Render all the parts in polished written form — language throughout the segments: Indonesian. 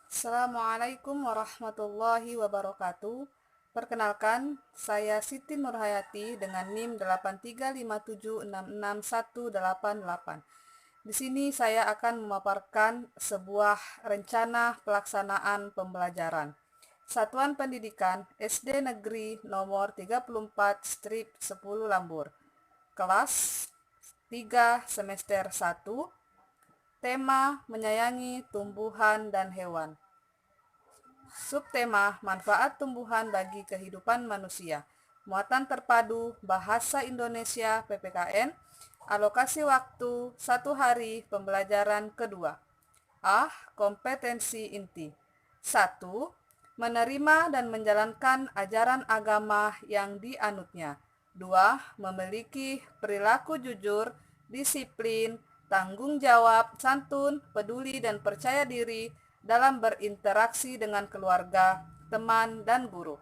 Assalamualaikum warahmatullahi wabarakatuh. Perkenalkan, saya Siti Nurhayati dengan NIM 835766188. Di sini saya akan memaparkan sebuah rencana pelaksanaan pembelajaran. Satuan Pendidikan SD Negeri nomor 34/10 Lambur. Kelas 3 semester 1. Tema menyayangi tumbuhan dan hewan. Subtema manfaat tumbuhan bagi kehidupan manusia. Muatan terpadu Bahasa Indonesia PPKN. Alokasi waktu 1 hari pembelajaran kedua. Kompetensi inti. 1. Menerima dan menjalankan ajaran agama yang dianutnya. 2. Memiliki perilaku jujur, disiplin, tanggung jawab, santun, peduli, dan percaya diri dalam berinteraksi dengan keluarga, teman, dan guru.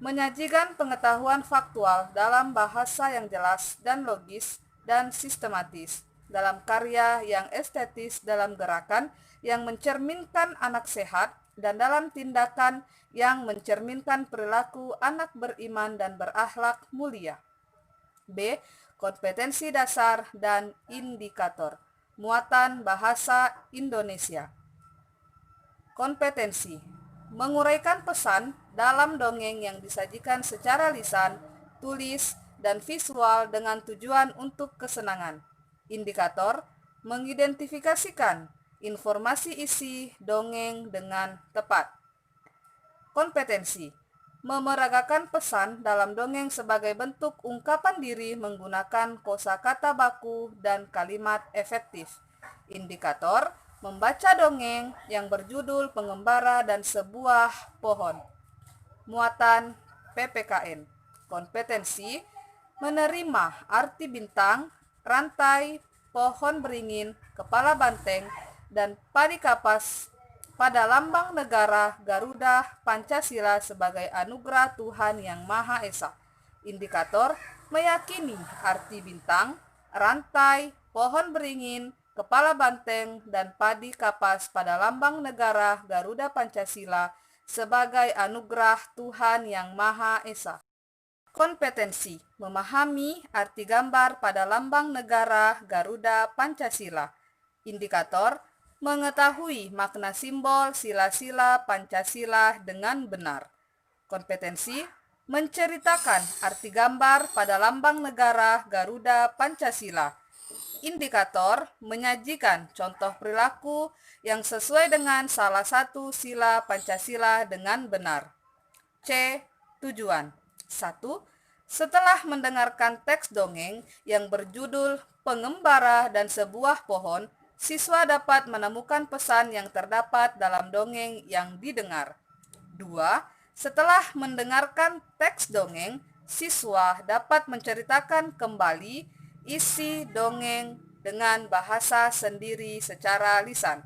Menyajikan pengetahuan faktual dalam bahasa yang jelas dan logis dan sistematis, dalam karya yang estetis, dalam gerakan yang mencerminkan anak sehat, dan dalam tindakan yang mencerminkan perilaku anak beriman dan berakhlak mulia. B. Kompetensi dasar dan indikator. Muatan bahasa Indonesia. Kompetensi menguraikan pesan dalam dongeng yang disajikan secara lisan, tulis, dan visual dengan tujuan untuk kesenangan. Indikator mengidentifikasikan informasi isi dongeng dengan tepat. Kompetensi memeragakan pesan dalam dongeng sebagai bentuk ungkapan diri menggunakan kosakata baku dan kalimat efektif. Indikator membaca dongeng yang berjudul Pengembara dan Sebuah Pohon. Muatan PPKN. Kompetensi menerima arti bintang, rantai, pohon beringin, kepala banteng, dan padi kapas pada lambang negara Garuda Pancasila sebagai anugerah Tuhan Yang Maha Esa. Indikator meyakini arti bintang, rantai, pohon beringin, kepala banteng, dan padi kapas pada lambang negara Garuda Pancasila sebagai anugerah Tuhan Yang Maha Esa. Kompetensi memahami arti gambar pada lambang negara Garuda Pancasila. Indikator mengetahui makna simbol sila-sila Pancasila dengan benar. Kompetensi menceritakan arti gambar pada lambang negara Garuda Pancasila. Indikator menyajikan contoh perilaku yang sesuai dengan salah satu sila Pancasila dengan benar. C. Tujuan. 1. Setelah mendengarkan teks dongeng yang berjudul Pengembara dan Sebuah Pohon, siswa dapat menemukan pesan yang terdapat dalam dongeng yang didengar. 2. Setelah mendengarkan teks dongeng, siswa dapat menceritakan kembali isi dongeng dengan bahasa sendiri secara lisan.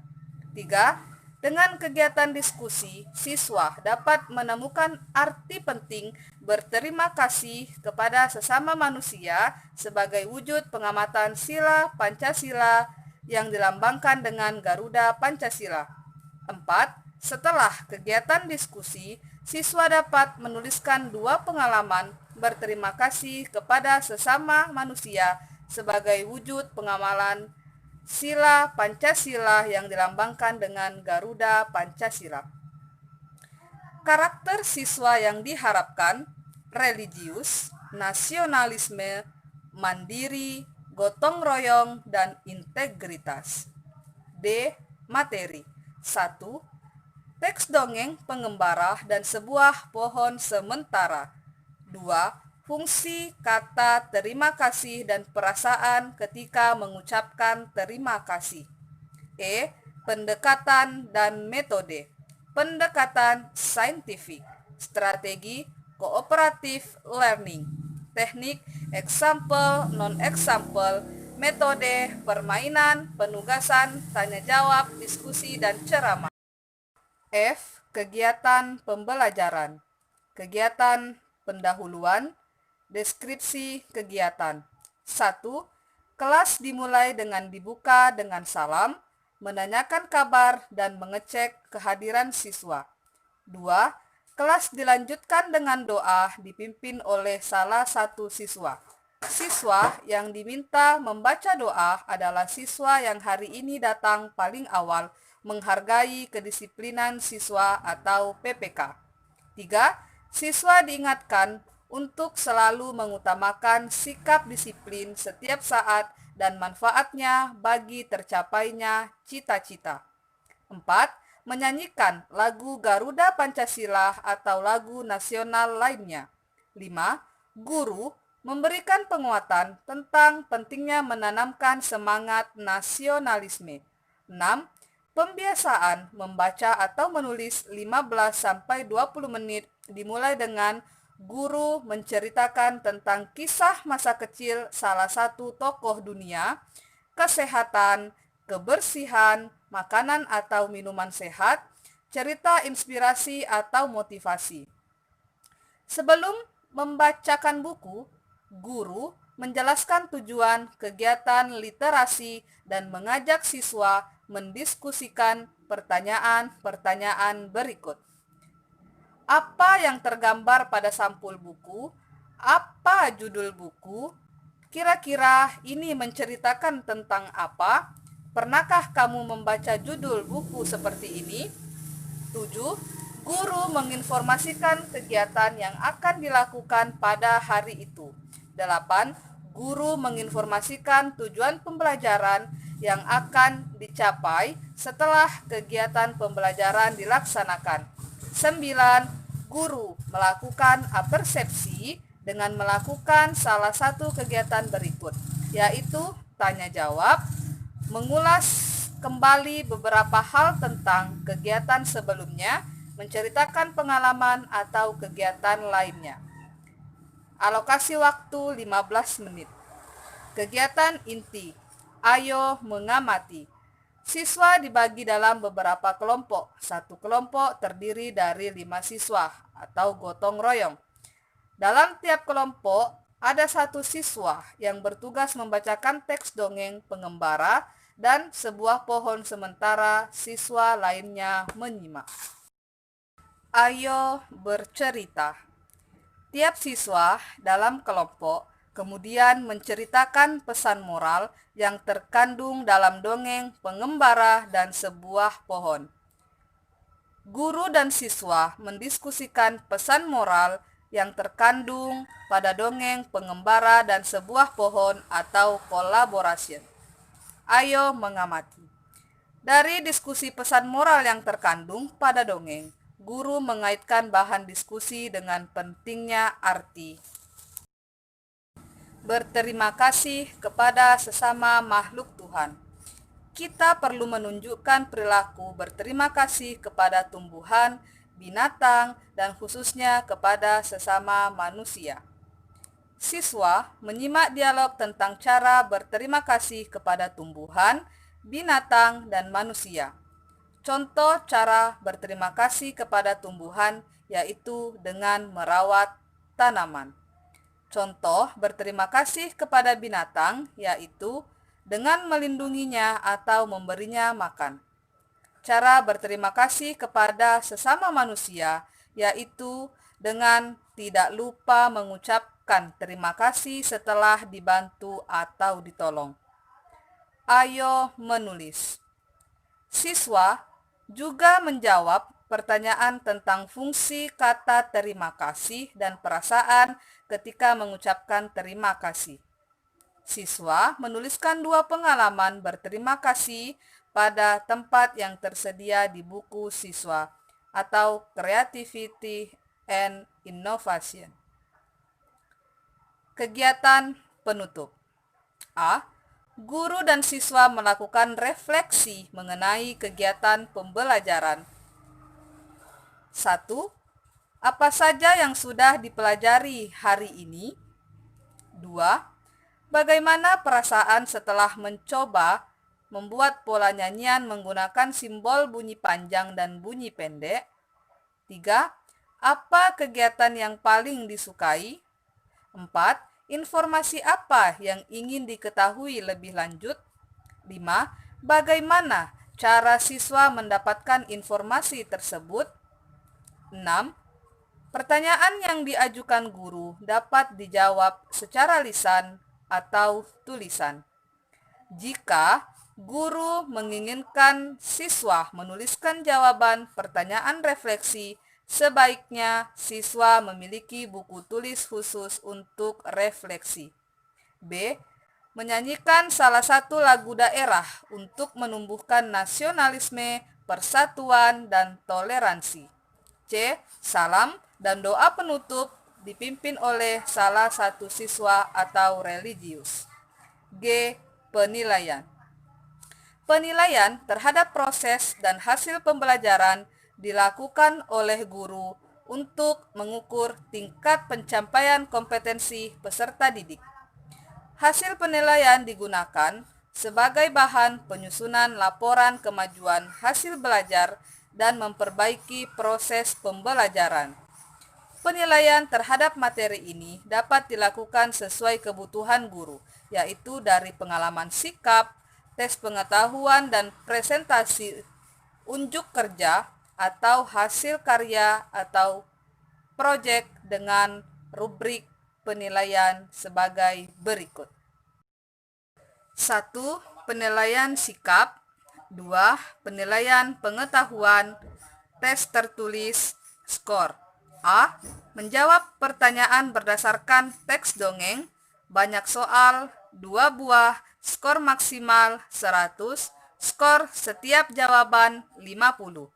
3. Dengan kegiatan diskusi, siswa dapat menemukan arti penting berterima kasih kepada sesama manusia sebagai wujud pengamatan sila Pancasila yang dilambangkan dengan Garuda Pancasila. 4. Setelah kegiatan diskusi, siswa dapat menuliskan 2 pengalaman berterima kasih kepada sesama manusia sebagai wujud pengamalan sila Pancasila yang dilambangkan dengan Garuda Pancasila. Karakter siswa yang diharapkan: religius, nasionalisme, mandiri, gotong royong, dan integritas. D. Materi. 1. Teks dongeng Pengembara dan Sebuah Pohon Sementara. 2. Fungsi kata terima kasih dan perasaan ketika mengucapkan terima kasih. E. Pendekatan dan metode. Pendekatan saintifik. Strategi cooperative learning. Teknik example, non-example. Metode permainan, penugasan, tanya jawab, diskusi, dan ceramah. F. Kegiatan pembelajaran. Kegiatan pendahuluan. Deskripsi kegiatan. 1. Kelas dimulai dengan dibuka dengan salam, menanyakan kabar dan mengecek kehadiran siswa. 2. Kelas dilanjutkan dengan doa dipimpin oleh salah satu siswa. Siswa yang diminta membaca doa adalah siswa yang hari ini datang paling awal, menghargai kedisiplinan siswa atau PPK. 3. Siswa diingatkan untuk selalu mengutamakan sikap disiplin setiap saat dan manfaatnya bagi tercapainya cita-cita. 4. Menyanyikan lagu Garuda Pancasila atau lagu nasional lainnya. 5. Guru memberikan penguatan tentang pentingnya menanamkan semangat nasionalisme. 6. Pembiasaan membaca atau menulis 15-20 menit dimulai dengan guru menceritakan tentang kisah masa kecil salah satu tokoh dunia, kesehatan, kebersihan, makanan atau minuman sehat, cerita inspirasi atau motivasi. Sebelum membacakan buku, guru menjelaskan tujuan kegiatan literasi dan mengajak siswa mendiskusikan pertanyaan-pertanyaan berikut. Apa yang tergambar pada sampul buku? Apa judul buku? Kira-kira ini menceritakan tentang apa? Pernahkah kamu membaca judul buku seperti ini? 7. Guru menginformasikan kegiatan yang akan dilakukan pada hari itu. 8. Guru menginformasikan tujuan pembelajaran yang akan dicapai setelah kegiatan pembelajaran dilaksanakan. 9. Guru melakukan persepsi dengan melakukan salah satu kegiatan berikut, yaitu tanya jawab, mengulas kembali beberapa hal tentang kegiatan sebelumnya, menceritakan pengalaman atau kegiatan lainnya. Alokasi waktu 15 menit. Kegiatan inti, ayo mengamati. Siswa dibagi dalam beberapa kelompok. Satu kelompok terdiri dari 5 siswa atau gotong royong. Dalam tiap kelompok ada satu siswa yang bertugas membacakan teks dongeng pengembara dan sebuah pohon sementara siswa lainnya menyimak. Ayo bercerita. Tiap siswa dalam kelompok kemudian menceritakan pesan moral yang terkandung dalam dongeng pengembara dan sebuah pohon. Guru dan siswa mendiskusikan pesan moral yang terkandung pada dongeng pengembara dan sebuah pohon atau collaboration. Ayo mengamati. Dari diskusi pesan moral yang terkandung pada dongeng, guru mengaitkan bahan diskusi dengan pentingnya arti berterima kasih kepada sesama makhluk Tuhan. Kita perlu menunjukkan perilaku berterima kasih kepada tumbuhan, binatang, dan khususnya kepada sesama manusia. Siswa menyimak dialog tentang cara berterima kasih kepada tumbuhan, binatang, dan manusia. Contoh cara berterima kasih kepada tumbuhan yaitu dengan merawat tanaman. Contoh berterima kasih kepada binatang yaitu dengan melindunginya atau memberinya makan. Cara berterima kasih kepada sesama manusia yaitu dengan tidak lupa mengucapkan terima kasih setelah dibantu atau ditolong. Ayo menulis. Siswa juga menjawab pertanyaan tentang fungsi kata terima kasih dan perasaan ketika mengucapkan terima kasih. Siswa menuliskan 2 pengalaman berterima kasih pada tempat yang tersedia di buku siswa atau Creativity and Innovation. Kegiatan penutup. A. Guru dan siswa melakukan refleksi mengenai kegiatan pembelajaran. 1. Apa saja yang sudah dipelajari hari ini? 2. Bagaimana perasaan setelah mencoba membuat pola nyanyian menggunakan simbol bunyi panjang dan bunyi pendek? 3. Apa kegiatan yang paling disukai? 4. Informasi apa yang ingin diketahui lebih lanjut? 5. Bagaimana Cara siswa mendapatkan informasi tersebut. 6. Pertanyaan yang diajukan guru dapat dijawab secara lisan atau tulisan. Jika guru menginginkan siswa menuliskan jawaban pertanyaan refleksi, sebaiknya siswa memiliki buku tulis khusus untuk refleksi. B. Menyanyikan salah satu lagu daerah untuk menumbuhkan nasionalisme, persatuan, dan toleransi. C. Salam dan doa penutup dipimpin oleh salah satu siswa atau religius. G. Penilaian. Penilaian terhadap proses dan hasil pembelajaran dilakukan oleh guru untuk mengukur tingkat pencapaian kompetensi peserta didik. Hasil penilaian digunakan sebagai bahan penyusunan laporan kemajuan hasil belajar dan memperbaiki proses pembelajaran. Penilaian terhadap materi ini dapat dilakukan sesuai kebutuhan guru, yaitu dari pengalaman sikap, tes pengetahuan dan presentasi unjuk kerja atau hasil karya atau proyek dengan rubrik penilaian sebagai berikut. 1. Penilaian sikap. 2. Penilaian pengetahuan. Tes tertulis. Skor. A. Menjawab pertanyaan berdasarkan teks dongeng. Banyak soal. 2 buah. Skor maksimal 100. Skor setiap jawaban 50.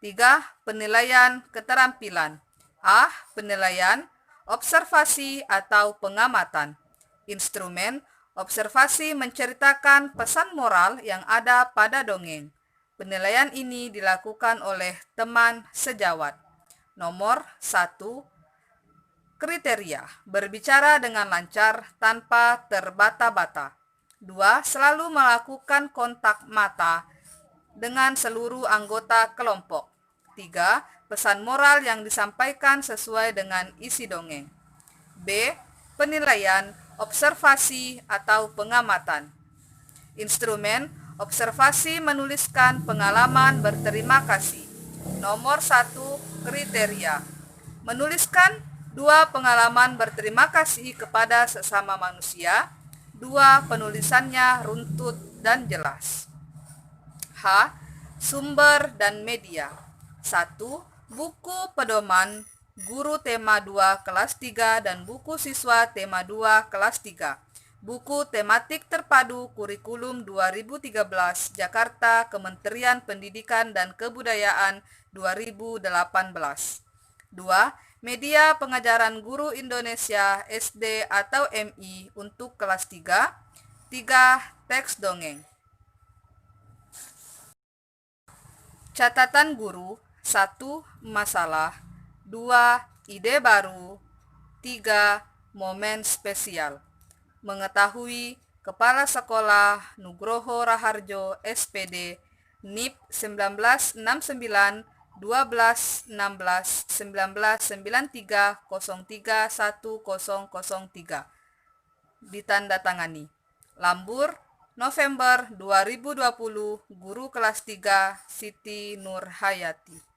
3. Penilaian keterampilan. A. Penilaian observasi atau pengamatan. Instrumen observasi menceritakan pesan moral yang ada pada dongeng. Penilaian ini dilakukan oleh teman sejawat. Nomor 1. Kriteria: berbicara dengan lancar tanpa terbata-bata. 2. Selalu melakukan kontak mata dengan seluruh anggota kelompok. 3. Pesan moral yang disampaikan sesuai dengan isi dongeng. B. Penilaian observasi atau pengamatan. Instrumen observasi menuliskan pengalaman berterima kasih. Nomor 1. Kriteria: menuliskan 2 pengalaman berterima kasih kepada sesama manusia. 2. Penulisannya runtut dan jelas. H. Sumber dan media. 1. Buku pedoman guru tema 2 kelas 3 dan buku siswa tema 2 kelas 3. Buku tematik terpadu kurikulum 2013 Jakarta Kementerian Pendidikan dan Kebudayaan 2018. 2. Media pengajaran guru Indonesia SD atau MI untuk kelas 3. 3. Teks dongeng. Catatan guru. 1. Masalah. 2. Ide baru. 3. Momen spesial. Mengetahui Kepala Sekolah Nugroho Raharjo SPD NIP 1969 12 16 1993 03 1003 ditandatangani Lambur November 2020 Guru kelas 3 Siti Nurhayati.